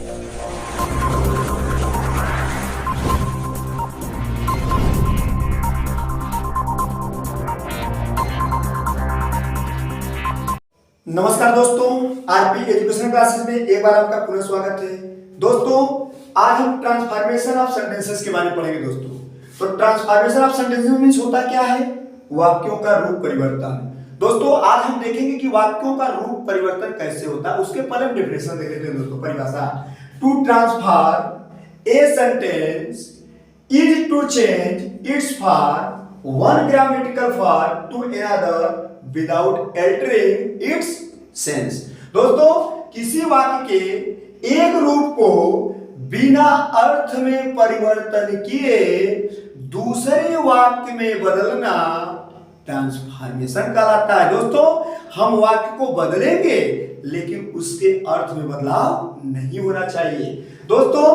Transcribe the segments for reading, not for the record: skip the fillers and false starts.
नमस्कार दोस्तों, RP education classes में एक बार आपका पुनः स्वागत है। दोस्तों, आज हम ट्रांसफॉर्मेशन ऑफ सेंटेंसेस के बारे में पढ़ेंगे। दोस्तों, तो ट्रांसफॉर्मेशन ऑफ सेंटेंसेस मींस होता क्या है? वाक्यों का रूप परिवर्तन। दोस्तों, आज हम देखेंगे कि वाक्यों का रूप परिवर्तन कैसे होता है। उसके पहले हम डेफिनेशन देख लेते हैं। दोस्तों, परिभाषा: to transform a sentence is to change its form one grammatical form to another without altering its sense. दोस्तों, किसी वाक्य के एक रूप को बिना अर्थ में परिवर्तन किए दूसरे वाक्य में बदलना ट्रांसफॉर्मेशन कहलाता है। दोस्तों, हम वाक्य को बदलेंगे लेकिन उसके अर्थ में बदलाव नहीं होना चाहिए। दोस्तों,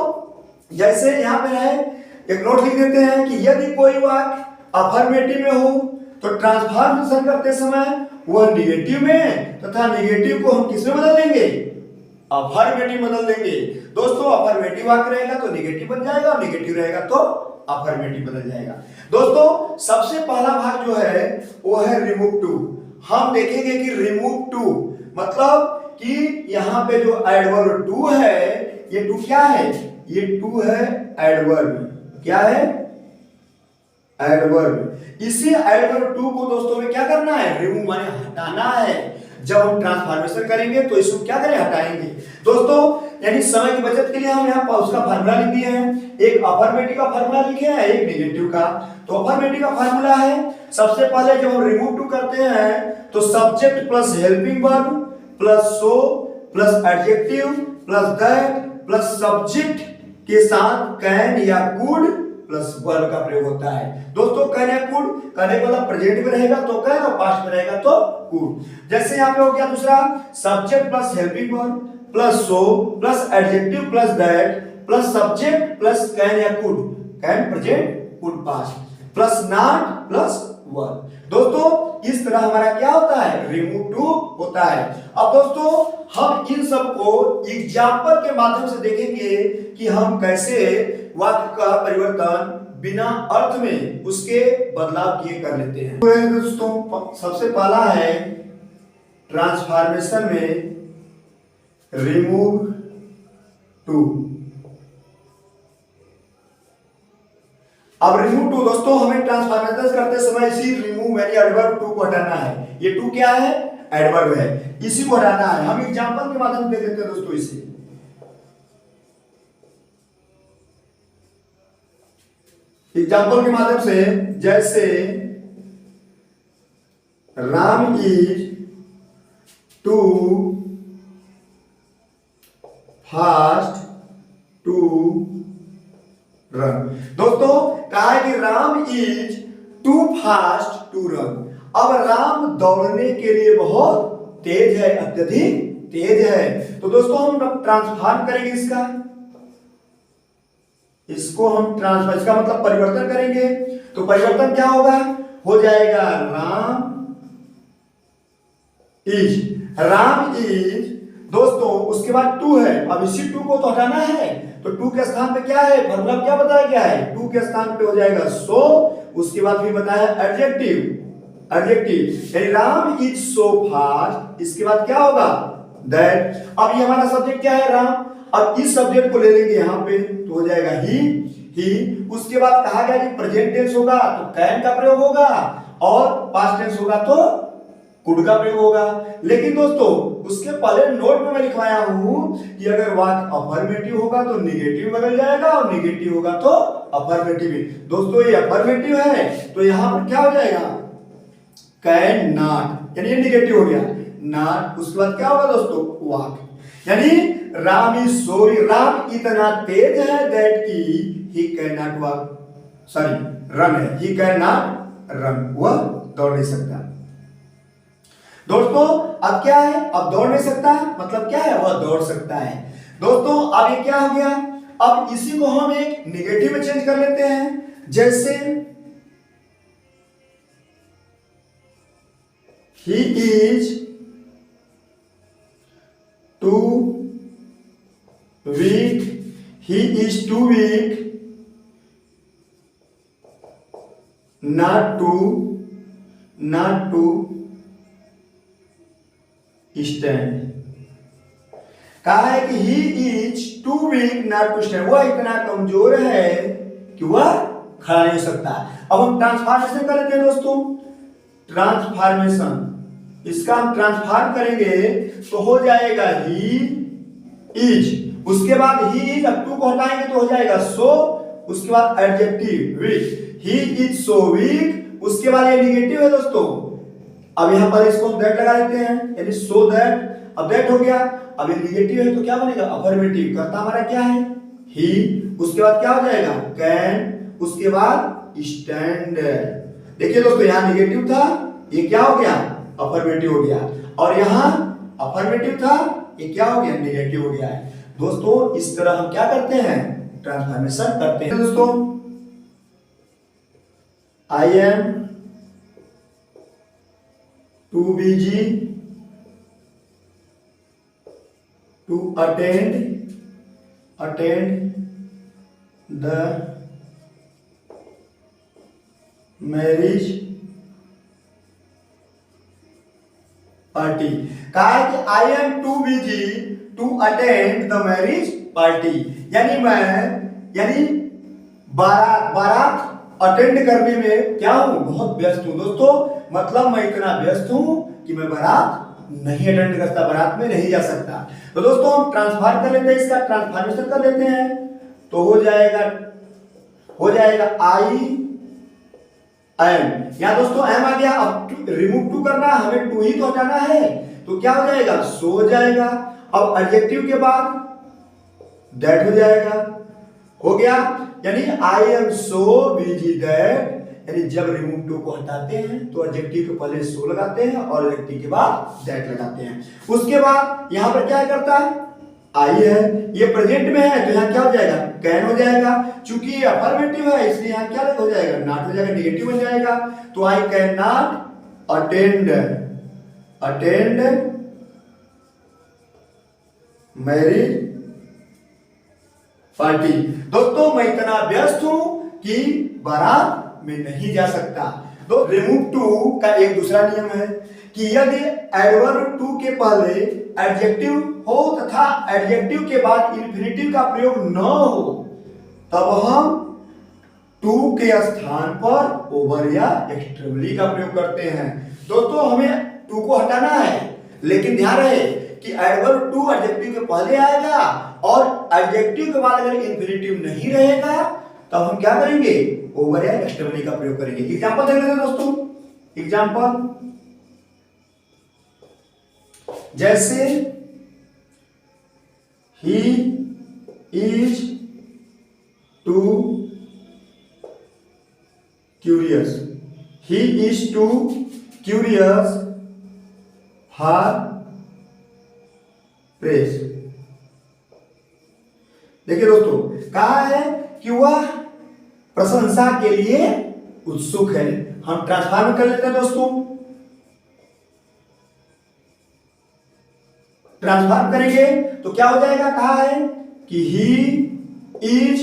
जैसे यहां पे है, एक नोट लिख देते हैं कि यदि कोई वाक्य अफर्मेटिव में हो तो ट्रांसफॉर्मेशन करते समय वह निगेटिव में तथा निगेटिव को हम किस में बदल देंगे? अफर्मेटिव बदल देंगे। दोस्तों, अफर्मेटिव वाक्य रहेगा तो निगेटिव बन जाएगा और निगेटिव रहेगा तो अफर्मेटिव बदल जाएगा। दोस्तों, सबसे पहला भाग जो है वो है रिमूव टू। हम देखेंगे कि रिमूव टू मतलब कि यहां पे जो एडवर्ब टू है, ये टू क्या है? ये टू है एडवर्ब। क्या है? एडवर्ब। इसी एडवर्ब टू को दोस्तों में क्या करना है? रिमूव माने हटाना है। जब हम ट्रांसफॉर्मेशन करेंगे तो इसको क्या करें? हटाएंगे। दोस्तों, यानी समय की बचत के लिए हम यहाँ उसका फार्मूला लिख दिए हैं। एक अफर्मेटिव का फार्मूला लिखे हैं, एक निगेटिव का। तो अफर्मेटिव का फार्मूला है, सबसे पहले जब हम रिमूव टू करते हैं तो subject plus helping verb plus so plus adjective plus that plus subject के साथ कैन या कुड प्लस वर्ब का प्रयोग होता है। दोस्तों, कैन या कुड, कहने का मतलब प्रेजेंट में रहेगा तो कैन और पास्ट में रहेगा तो कुड। जैसे यहाँ पे हो गया दूसरा, subject plus helping verb plus so plus adjective plus that plus subject plus can या could, can present could past plus not plus verb. दोस्तों, इस तरह हमारा क्या होता है? रिमूव टू होता है। अब दोस्तों, हम इन सब को एग्जाम्पल के माध्यम से देखेंगे कि हम कैसे वाक्य का परिवर्तन बिना अर्थ में उसके बदलाव किए कर लेते हैं। तो दोस्तों, सबसे पहला है ट्रांसफॉर्मेशन में रिमूव टू। अब रिमूव टू दोस्तों, हमें ट्रांसफॉर्मेशन करते समय इसी रिमूव यानी एडवर्ब टू को हटाना है। ये टू क्या है? एडवर्ब है, इसी को हटाना है। हम एग्जांपल के माध्यम से देख लेते हैं दोस्तों। इसे एग्जांपल के माध्यम से, जैसे Ram is too fast to run. दोस्तों, कहा है कि Ram is too fast to run. अब राम दौड़ने के लिए बहुत तेज है, अत्यधिक तेज है। तो दोस्तों, हम ट्रांसफॉर्म करेंगे इसको हम ट्रांसफर, इसका मतलब परिवर्तन करेंगे। तो परिवर्तन क्या होगा? हो जाएगा राम इज। दोस्तों, उसके बाद टू है, अब इसी टू को तो हटाना है। तो टू के स्थान पे क्या है? फॉर्मूला क्या बताया गया है? टू के स्थान पे हो जाएगा सो, उसके बाद फिर बताया एडजेक्टिव यानी राम इज सो फास्ट। इसके बाद क्या होगा? दैट। अब ये हमारा सब्जेक्ट क्या है? राम। अब इस सब्जेक्ट को ले लेंगे यहां पे तो हो जाएगा ही। उसके बाद कहा गया कि प्रेजेंट टेंस होगा तो कैन का प्रयोग होगा और पास्ट टेंस होगा तो कुड का प्रयोग होगा। लेकिन दोस्तों, उसके पहले नोट में मैं लिखवाया हूं कि अगर वाक्य अफर्मेटिव होगा तो निगेटिव बदल जाएगा और निगेटिव होगा तो अफर्मेटिव। दोस्तों, ये अफर्मेटिव है तो यहां पर क्या हो जाएगा? कैन नॉट, यानी ये निगेटिव हो गया नॉट। उसके बाद क्या होगा दोस्तों? वाक्य यानी राम इज सो, राम इतना तेज है दैट की he can not walk, sorry run है, ही कैन नॉट रन, वह दौड़ नहीं सकता। दोस्तों, अब क्या है? अब दौड़ नहीं सकता मतलब क्या है? वह दौड़ सकता है। दोस्तों, अब ये क्या हो गया? अब इसी को हम एक निगेटिव में चेंज कर लेते हैं। जैसे he is too weak, he is too weak not to stand। कहा है कि he is too weak not to stand, वह इतना कमजोर है कि वह खड़ा नहीं हो सकता। अब हम ट्रांसफॉर्मेशन कर लेते हैं दोस्तों। ट्रांसफॉर्मेशन, इसका हम ट्रांसफॉर्म करेंगे तो हो जाएगा ही इज, उसके बाद ही इज, अब टू को हटाएंगे तो हो जाएगा सो, उसके बाद adjective weak, he is so weak, उसके बाद ये निगेटिव है दोस्तों। अब यहां पर इसको हम दैट लगा देते हैं, यानी सो दैट, अब दैट हो गया। अब ये निगेटिव है तो क्या बनेगा, अफर्मेटिव। कर्ता हमारा क्या है, ही, उसके बाद क्या हो जाएगा, कैन, उसके बाद स्टैंड। देखिए दोस्तों यहां निगेटिव था, ये क्या हो गया, अफर्मेटिव हो गया, और यहां अफर्मेटिव था, ये क्या हो गया, नेगेटिव हो गया है। दोस्तों इस तरह हम क्या करते हैं, ट्रांसफॉर्मेशन करते हैं। दोस्तों I am too busy to attend the marriage party. कहा है कि I am too busy to attend the marriage party, यानी बारात अटेंड करने में क्या हूं, बहुत व्यस्त हूं। दोस्तों मतलब मैं इतना व्यस्त हूं कि मैं बारात नहीं अटेंड कर सकता, बारात में नहीं जा सकता। तो दोस्तों हम ट्रांसफॉर्म कर लेते हैं, इसका ट्रांसफॉर्मेशन कर लेते हैं तो हो जाएगा आई एम। यहां दोस्तों एम आ गया, अब रिमूव टू करना, हमें टू ही तो हटाना है, तो क्या हो जाएगा, सो हो जाएगा। अब एडजेक्टिव के बाद दैट हो जाएगा, हो गया। यानी I am so busy that, यानी जब रिमूव टू को हटाते हैं तो एडजेक्टिव के पहले सो लगाते हैं और एडजेक्टिव के बाद दैट लगाते हैं। उसके बाद यहां पर क्या करता है, आई है, ये प्रेजेंट में है तो यहाँ क्या हो जाएगा, कैन हो जाएगा। चूंकि ये अफर्मेटिव है इसलिए यहाँ क्या हो जाएगा, नॉट हो जाएगा, नेगेटिव बन जाएगा। तो I can not attend marriage party. दोस्तों मैं इतना व्यस्त हूं कि बारात में नहीं जा सकता। तो रिमूव टू का एक दूसरा नियम है कि यदि एडवर्ब टू के पहले एडजेक्टिव हो तथा एडजेक्टिव के बाद इंफिनिटिव का प्रयोग न हो तब हम टू के स्थान पर ओवर या एक्सट्रीमली का प्रयोग करते हैं। दोस्तों हमें टू को हटाना है, लेकिन ध्यान रहे कि एडवर्ब टू एडजेक्टिव के पहले आएगा और एडजेक्टिव के बाद अगर इंफिनिटिव नहीं रहेगा तब हम क्या करेंगे, ओवर या एक्सट्रीमली का प्रयोग करेंगे। एग्जांपल देख लेते हैं दोस्तों। एग्जांपल जैसे he is too curious, he is too curious for press. देखिए दोस्तों कहा है कि वह प्रशंसा के लिए उत्सुक है। हम ट्रांसफॉर्म कर लेते हैं दोस्तों। ट्रांसफॉर्म करेंगे तो क्या हो जाएगा, कहा है कि ही इज।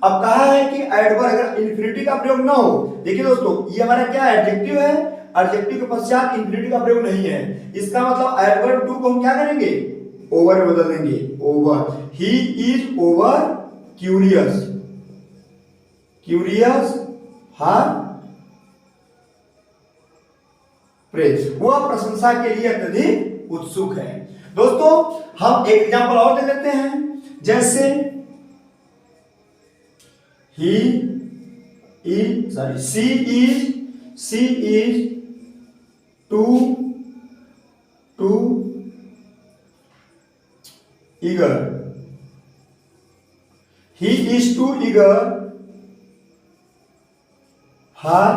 अब कहा है कि एडवर्ब अगर इंफिनिटी का प्रयोग ना हो, देखिए दोस्तों ये हमारा क्या एडजेक्टिव है, एडजेक्टिव के पश्चात इंफिनिटी का प्रयोग नहीं है, इसका मतलब एडवर्ब टू को हम क्या करेंगे, ओवर में बदल देंगे, over. He is over curious for praise, वह प्रशंसा के लिए अत्यधिक उत्सुक है। दोस्तों हम एक एग्जांपल और दे लेते हैं। जैसे she is too eager, he is too eager for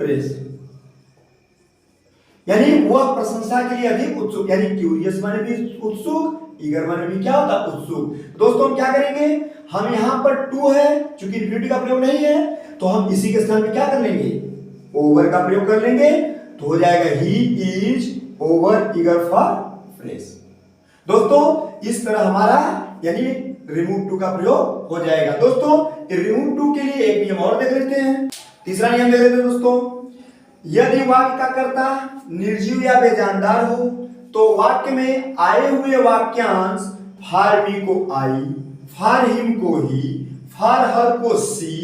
praise, यानी वह प्रशंसा के लिए अधिक उत्सुक, यानी क्यूरियस माने भी उत्सुक, ईगर माने भी क्या होता, उत्सुक। दोस्तों हम क्या करेंगे, हम यहां पर टू है, चूंकि इंफिनिटी का प्रयोग नहीं है तो हम इसी के स्थान में क्या कर लेंगे, ओवर का प्रयोग कर लेंगे, तो हो जाएगा he is over eager for fresh. दोस्तों इस तरह हमारा यानी रिमूव टू का प्रयोग हो जाएगा। दोस्तों रिमूव टू के लिए एक नियम और देख लेते हैं। तीसरा नियम देख लेते हैं दोस्तों, यदि वाक्य का कर्ता निर्जीव या बेजानदार हो तो वाक्य में आए हुए वाक्यांश फॉर मी को आई, फॉर हिम को ही, फॉर हर को सी,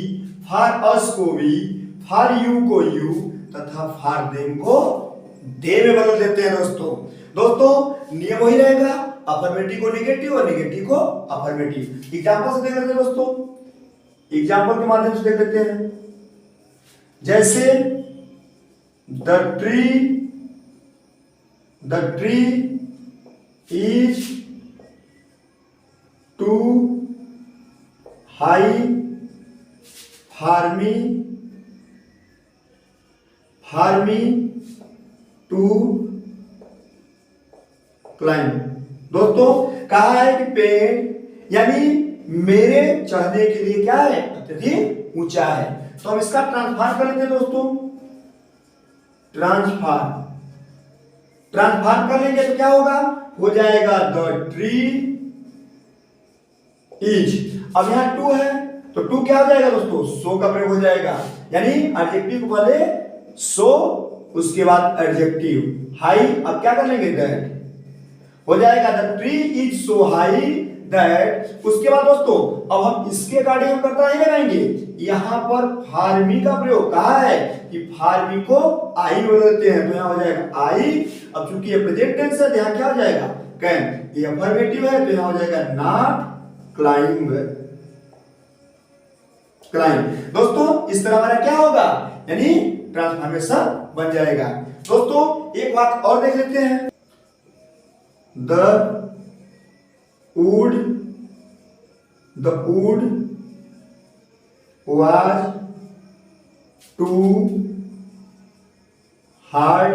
फॉर अस को वी, फॉर यू को यू तथा फॉर देम को दे में बदल देते हैं। दोस्तों नियम वही रहेगा, अफर्मेटिव को निगेटिव और निगेटिव को अफर्मेटिव। एग्जांपल से देख लेते हैं दोस्तों, एग्जांपल के माध्यम से देख लेते हैं। जैसे the tree is too high for me to climb. दोस्तों कहा है कि पेड़ यानी मेरे चढ़ने के लिए क्या है, अत्यधिक ऊंचा है। तो हम इसका ट्रांसफॉर्म कर लेते हैं दोस्तों, ट्रांसफॉर्म कर लेंगे तो क्या होगा, हो जाएगा द ट्री इज। अब यहां टू है तो टू क्या हो जाएगा दोस्तों, सो का प्रयोग हो जाएगा, यानी एडजेक्टिव को पहले सो उसके बाद एडजेक्टिव हाई। अब क्या कर लेंगे, दैट हो जाएगा the tree is so high that. उसके बाद दोस्तों अब हम इसके अकॉर्डिंग हम करता नहीं लगाएंगे, यहां पर फार्मी का प्रयोग कहा है कि फार्मी को आई बदलते हैं, तो यहां हो जाएगा आई। अब चूंकि ये प्रेजेंट टेंस है तो यहां क्या हो जाएगा, कैन। ये अफर्मेटिव है तो यहां हो जाएगा नॉट क्लाइंब। दोस्तों इस तरह हमारा क्या होगा, यानी ट्रांसफॉर्मेशन बन जाएगा। दोस्तों एक वाक्य और देख लेते हैं। The wood was too hard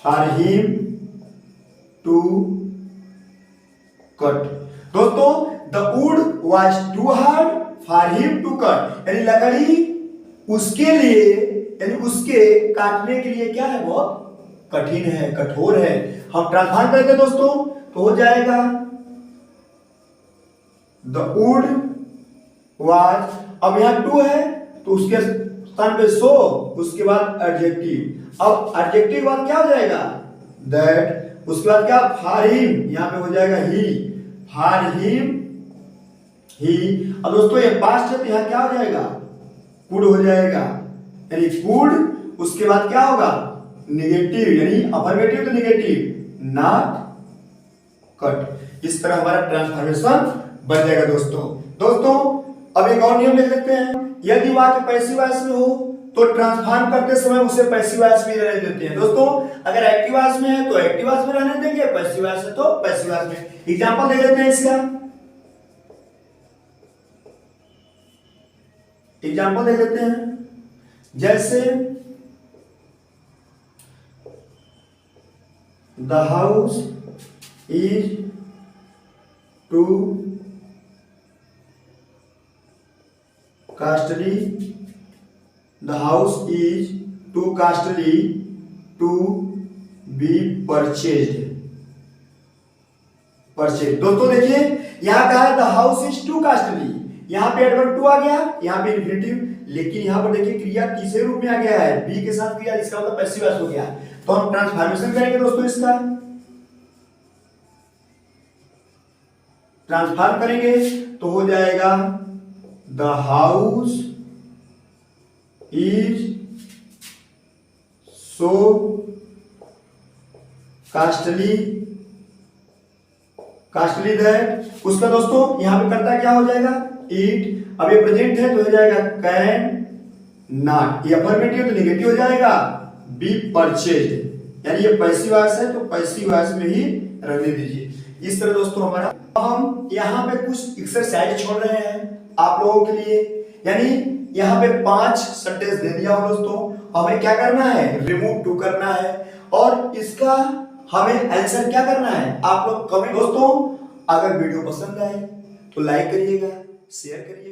for him to cut। दोस्तों the wood was too hard for him to cut, यानी लकड़ी उसके लिए यानी उसके काटने के लिए क्या है, बहुत कठिन है, कठोर है। हम ट्रांसफॉर्म करते दोस्तों तो हो जाएगा द वुड वाज। अब यहां टू है तो उसके स्थान पे सो, उसके बाद एडजेक्टिव। अब एडजेक्टिव के बाद क्या हो जाएगा, दैट। उसके बाद क्या, फॉर हिम, यहां पे हो जाएगा ही, फॉर हिम ही। अब दोस्तों ये पास्ट है तो यहां क्या हो जाएगा, कुड हो जाएगा, यानी कुड। उसके बाद क्या होगा, निगेटिव, यानी अफर्मेटिव तो निगेटिव, नॉट कट। इस तरह हमारा ट्रांसफॉर्मेशन बन जाएगा दोस्तों अब एक और नियम देख लेते हैं। यदि वाक्य पैसिव वॉइस में हो तो ट्रांसफॉर्म करते समय उसे पैसिव वॉइस में रहने देते हैं। दोस्तों अगर एक्टिव वॉइस में है तो एक्टिव वॉइस में रहने देंगे, पैसिव वॉइस है तो पैसिव वॉइस में। एग्जांपल देख लेते हैं इसका, एग्जांपल देख लेते हैं। जैसे the house is too costly, the house is too costly to be purchased। दोस्तों देखिए यहां कहा है the house is to costly, यहां पे एडवर्ब टू आ गया, यहां पे इन्फिनिटिव, लेकिन यहां पर देखिए क्रिया तीसरे रूप में आ गया है, बी के साथ क्रिया, इसका मतलब पैसिव वॉइस हो गया। तो हम ट्रांसफॉर्मेशन करेंगे दोस्तों, इसका ट्रांसफॉर्म करेंगे तो हो जाएगा the house is so costly that. उसका दोस्तों यहां पे करता क्या हो जाएगा, इट। अब ये प्रेजेंट है तो हो जाएगा कैन नॉट, ये अफर्मेटिव तो निगेटिव हो जाएगा, बी परचेज्ड, यानी ये पैसिव वॉइस है तो पैसिव वॉइस में ही रहने दीजिए। इस तरह दोस्तों हमारा हम यहाँ पे कुछ एक्सरसाइज छोड़ रहे हैं आप लोगों के लिए, यानी यहाँ पे 5 सेंटेंस दे दिया हो दोस्तों। हमें क्या करना है, रिमूव टू करना है, और इसका हमें आंसर क्या करना है आप लोग कमेंट। दोस्तों अगर वीडियो पसंद आए तो लाइक करिएगा, शेयर करिएगा।